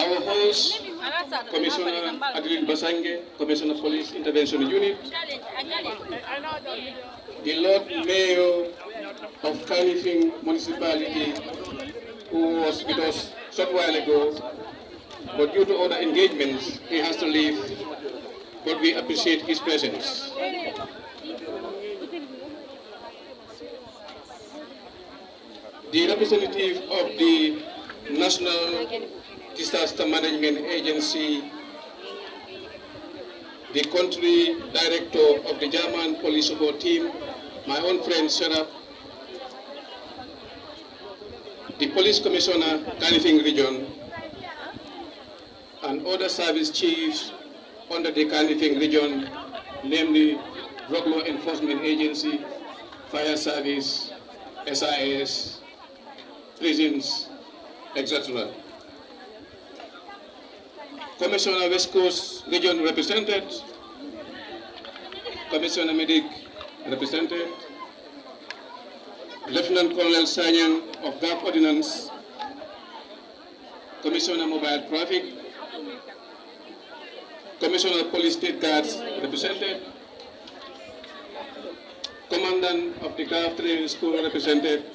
Our host, Commissioner Adrien Basange, Commissioner Police Intervention Unit, the Lord Mayor of Kanifing Municipality, who was with us a short while ago, but due to other engagements, he has to leave, but we appreciate his presence. The representative of the National Disaster Management Agency, the country director of the German police support team, my own friend Sarah, the police commissioner, Kanifing region, and other service chiefs under the Kanifing region, namely Drug Law Enforcement Agency, Fire Service, SIS, prisons, etc. Commissioner West Coast Region represented, Commissioner Medic represented, Lieutenant Colonel Sanyang of Gulf Ordnance, Commissioner Mobile Traffic, Commissioner Police State Guards represented, Commandant of the Gulf Training School represented,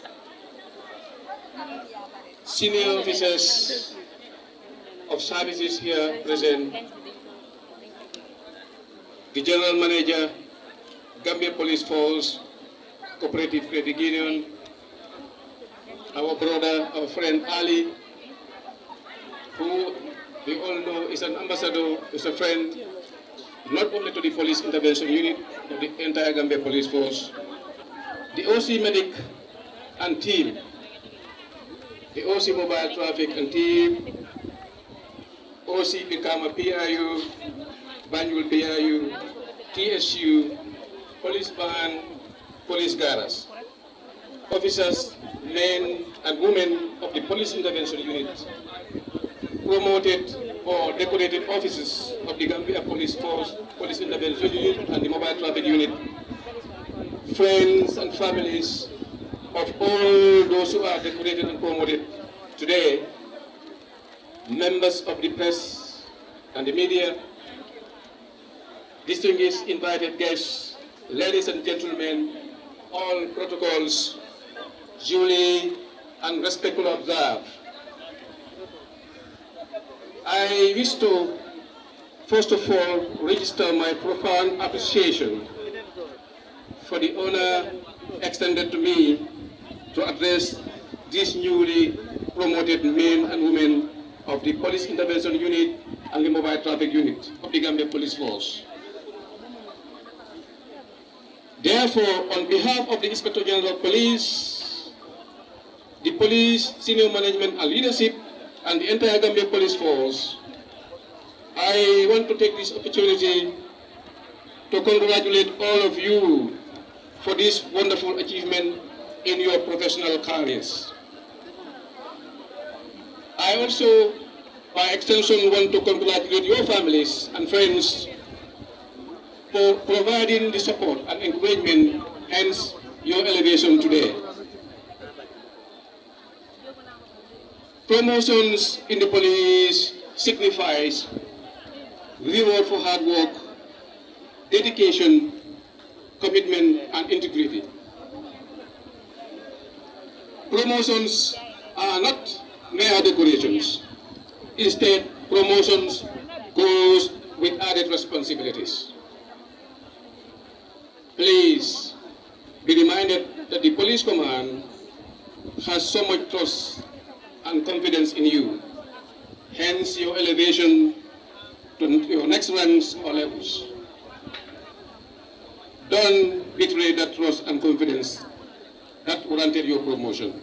senior officers of services here present, the General Manager, Gambia Police Force, Cooperative Credit Union, our brother, our friend Ali, who we all know is an ambassador, is a friend, not only to the Police Intervention Unit, but the entire Gambia Police Force, the OC Medic and team, the OC Mobile Traffic and team, OC Bikama PIU, Banjul PIU, TSU, Police Band, Police Garas, officers, men and women of the Police Intervention Unit, promoted or decorated officers of the Gambia Police Force, Police Intervention Unit and the Mobile Traffic Unit, friends and families of all those who are decorated and promoted today, members of the press and the media, distinguished invited guests, ladies and gentlemen, all protocols duly and respectfully observed. I wish to, first of all, register my profound appreciation for the honor extended to me to address these newly promoted men and women of the Police Intervention Unit and the Mobile Traffic Unit of the Gambia Police Force. Therefore, on behalf of the Inspector General of Police, the police senior management and leadership, and the entire Gambia Police Force, I want to take this opportunity to congratulate all of you for this wonderful achievement in your professional careers. I also, by extension, want to congratulate your families and friends for providing the support and encouragement, hence your elevation today. Promotions in the police signifies reward for hard work, dedication, commitment, and integrity. Promotions are not mere decorations. Instead, promotions goes with added responsibilities. Please be reminded that the police command has so much trust and confidence in you, hence your elevation to your next ranks or levels. Don't betray that trust and confidence that warranted your promotion.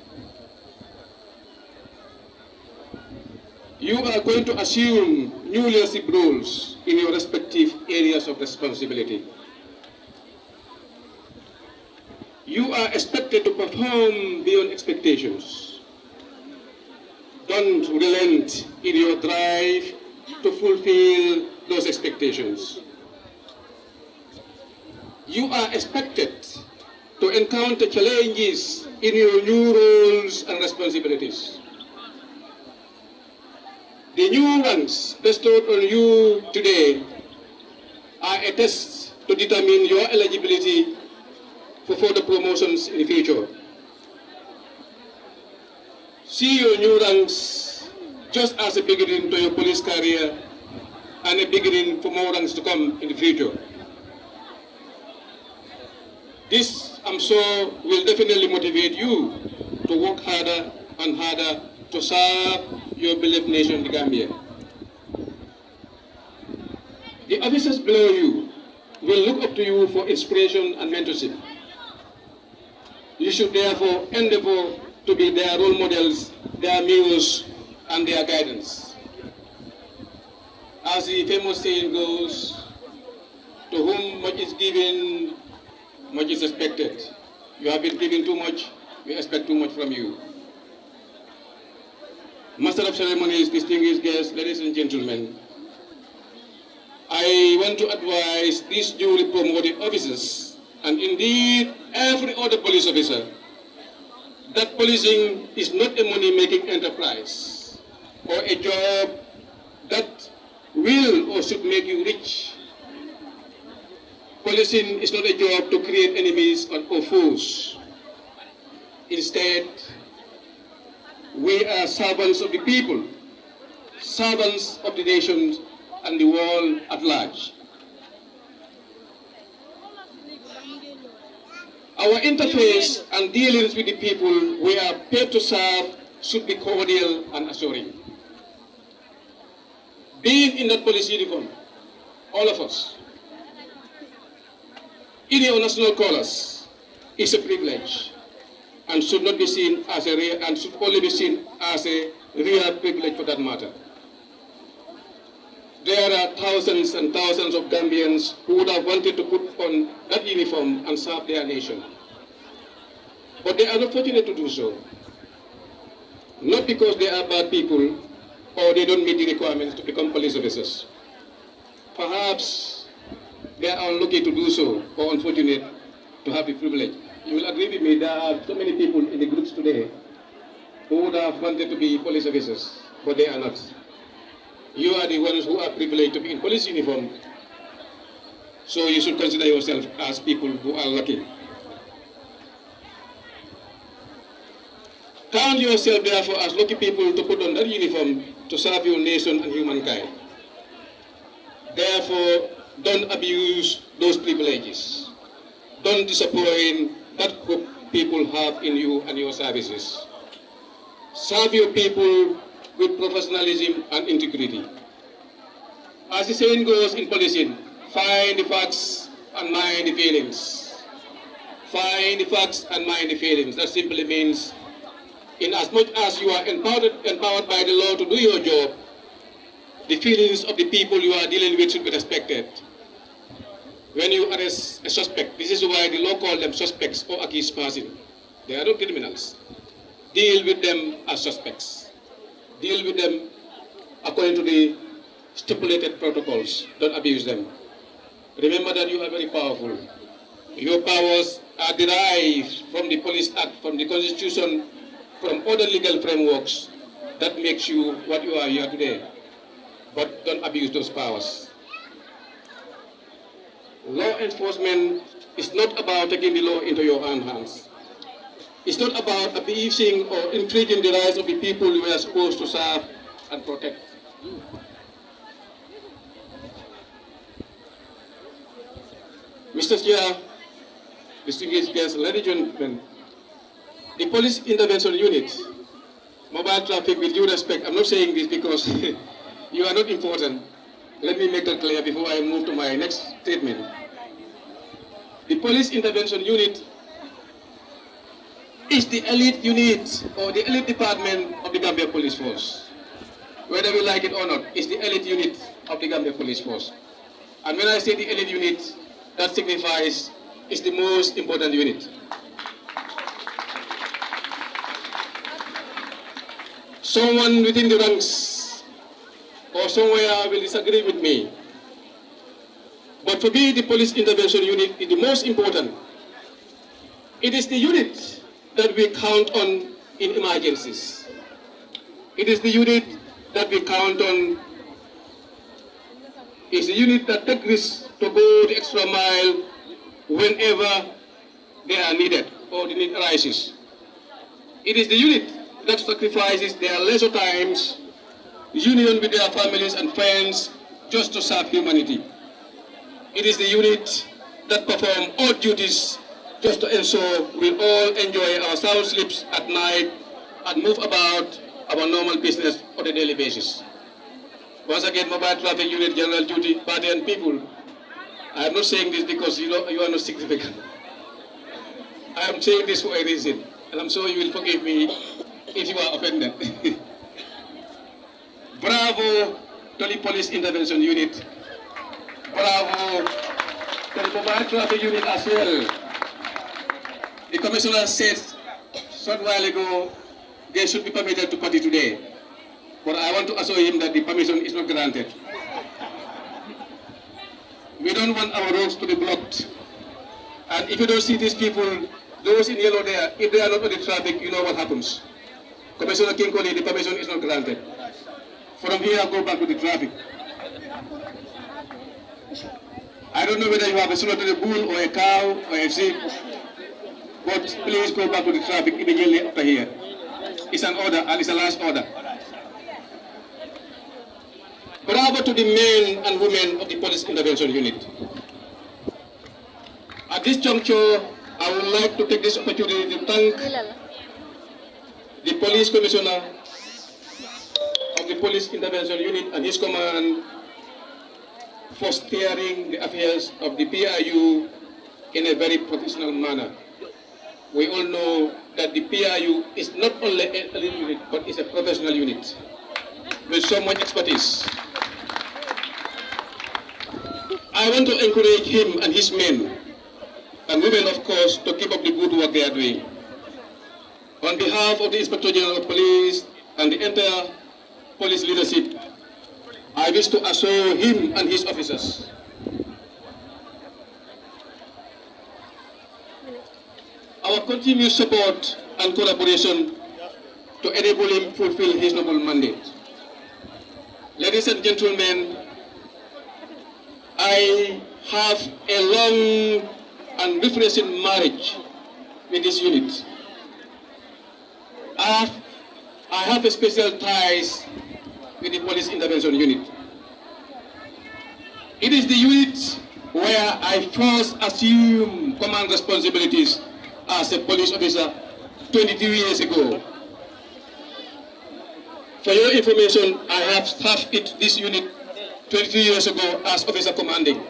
You are going to assume new leadership roles in your respective areas of responsibility. You are expected to perform beyond expectations. Don't relent in your drive to fulfill those expectations. You are expected to encounter challenges in your new roles and responsibilities. The new ranks bestowed on you today are a test to determine your eligibility for further promotions in the future. See your new ranks just as a beginning to your police career and a beginning for more ranks to come in the future. This, I'm sure, will definitely motivate you to work harder and harder to serve your beloved nation, the Gambia. The officers below you will look up to you for inspiration and mentorship. You should therefore endeavor to be their role models, their muse, and their guidance. As the famous saying goes, to whom much is given, much is expected. You have been given too much, we expect too much from you. Master of Ceremonies, distinguished guests, ladies and gentlemen, I want to advise these newly promoted officers, and indeed every other police officer, that policing is not a money-making enterprise or a job that will or should make you rich. Policing is not a job to create enemies or foes. Instead, we are servants of the people, servants of the nation and the world at large. Our interface and dealings with the people we are paid to serve should be cordial and assuring. Being in that police uniform, all of us, in your national colors, is a privilege and should not be seen as a real, and should only be seen as a real privilege for that matter. There are thousands and thousands of Gambians who would have wanted to put on that uniform and serve their nation. But they are not fortunate to do so. Not because they are bad people or they don't meet the requirements to become police officers. Perhaps they are unlucky to do so or unfortunate to have the privilege. You will agree with me, there are so many people in the groups today who would have wanted to be police officers, but they are not. You are the ones who are privileged to be in police uniform, so you should consider yourself as people who are lucky. Count yourself therefore as lucky people to put on that uniform to serve your nation and humankind. Therefore, don't abuse those privileges. Don't disappoint that hope people have in you and your services. Serve your people with professionalism and integrity. As the saying goes in policing, find the facts and mind the feelings. Find the facts and mind the feelings. That simply means, in as much as you are empowered by the law to do your job, the feelings of the people you are dealing with should be respected. When you arrest a suspect, this is why the law calls them suspects or accused person. They are not criminals. Deal with them as suspects. Deal with them according to the stipulated protocols. Don't abuse them. Remember that you are very powerful. Your powers are derived from the Police Act, from the Constitution, from other legal frameworks that makes you what you are here today. But don't abuse those powers. Law enforcement is not about taking the law into your own hands. It's not about abusing or infringing the rights of the people you are supposed to serve and protect. Mr. Chair, distinguished guests, ladies and gentlemen, the police intervention unit, mobile traffic, with due respect, I'm not saying this because you are not important. Let me make that clear before I move to my next statement. The police intervention unit is the elite unit or the elite department of the Gambia Police Force. Whether we like it or not, it's the elite unit of the Gambia Police Force. And when I say the elite unit, that signifies it's the most important unit. Someone within the ranks or somewhere will disagree with me. But for me, the police intervention unit is the most important. It is the unit that we count on in emergencies. It is the unit that we count on is the unit that takes risks to go the extra mile whenever they are needed or the need arises. It is the unit that sacrifices their leisure times, union with their families and friends, just to serve humanity. It is the unit that perform odd duties just to ensure we all enjoy our sound sleeps at night and move about our normal business on a daily basis. Once again, Mobile Traffic Unit General Duty, Party and people, I am not saying this because you are not significant. I am saying this for a reason, and I'm sure you will forgive me if you are offended. Bravo to the Police Intervention Unit. Bravo to the Mobile Traffic Unit as well. The Commissioner said a short while ago they should be permitted to party today. But I want to assure him that the permission is not granted. We don't want our roads to be blocked. And if you don't see these people, those in yellow there, if they are not on the traffic, you know what happens. Commissioner Kinkoli, the permission is not granted. From here, go back to the traffic. I don't know whether you have a slaughtered a bull or a cow or a sheep, but please go back to the traffic immediately after here. It's an order, and it's a last order. Bravo to the men and women of the Police Intervention Unit. At this juncture, I would like to take this opportunity to thank the Police Commissioner of the Police Intervention Unit and his command for steering the affairs of the PIU in a very professional manner. We all know that the PIU is not only a little unit, but it's a professional unit with so much expertise. I want to encourage him and his men and women, of course, to keep up the good work they are doing. On behalf of the Inspector General of Police and the entire police leadership, I wish to assure him and his officers our continued support and collaboration to enable him fulfill his noble mandate. Ladies and gentlemen, I have a long and refreshing marriage with this unit. I have a special ties with the Police Intervention Unit. It is the unit where I first assumed command responsibilities as a police officer 22 years ago. For your information, I have staffed this unit 22 years ago as officer commanding.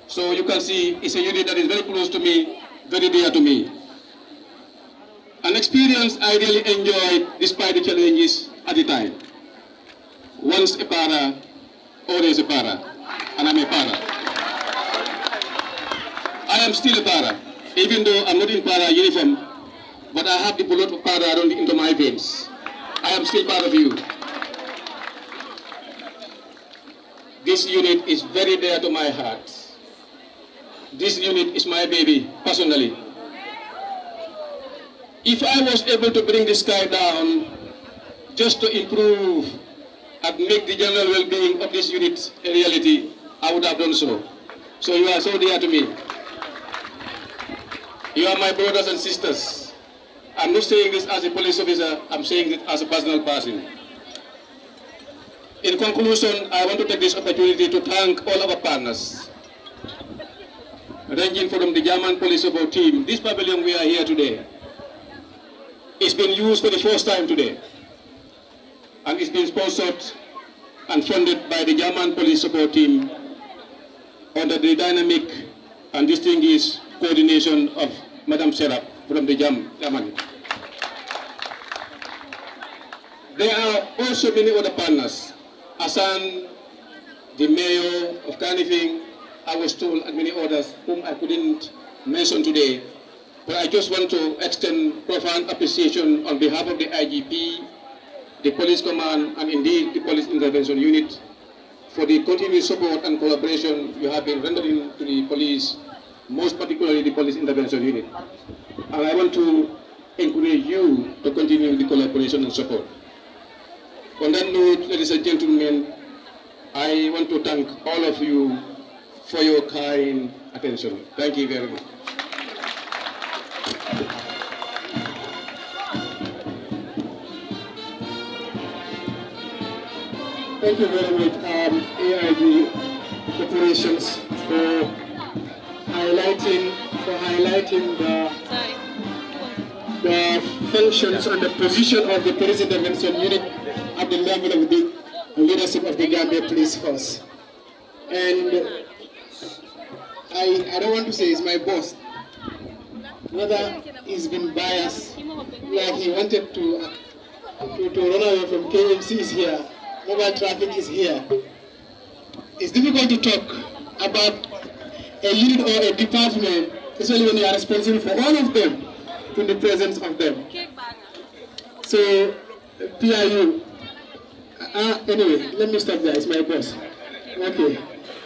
So you can see it's a unit that is very close to me, very dear to me. An experience I really enjoyed despite the challenges at the time. Once a para, always a para, and I'm a para. I am still a para, even though I'm not in para uniform, but I have the blood of para running into my veins. I am still part of you. This unit is very dear to my heart. This unit is my baby, personally. If I was able to bring this guy down just to improve and make the general well-being of this unit a reality, I would have done so. So you are so dear to me. You are my brothers and sisters. I'm not saying this as a police officer, I'm saying it as a personal person. In conclusion, I want to take this opportunity to thank all our partners, ranging from the German police support team. This pavilion we are here today, it's been used for the first time today, and it's been sponsored and funded by the German police support team under the dynamic and distinguished coordination of Madam Serap from the Germany. There are also many other partners. Asan, the mayor of Kanifing, I was told, and many others whom I couldn't mention today. But I just want to extend profound appreciation on behalf of the IGP, the Police Command, and indeed the Police Intervention Unit for the continued support and collaboration you have been rendering to the police, most particularly the Police Intervention Unit. And I want to encourage you to continue the collaboration and support. On that note, ladies and gentlemen, I want to thank all of you for your kind attention. Thank you very much. Thank you very much, AID Operations, for highlighting the functions and the position of the police intervention unit at the level of the leadership of the Gambia Police Force. And I don't want to say it's my boss, whether he's been biased, like he wanted to run away from KMC is here, mobile traffic is here. It's difficult to talk about a unit or a department, especially when you are responsible for all of them, in the presence of them. So, PIU, anyway, let me stop there, it's my boss. Okay.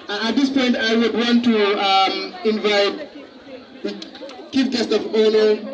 At this point, I would want to invite the Chief Guest of Honor,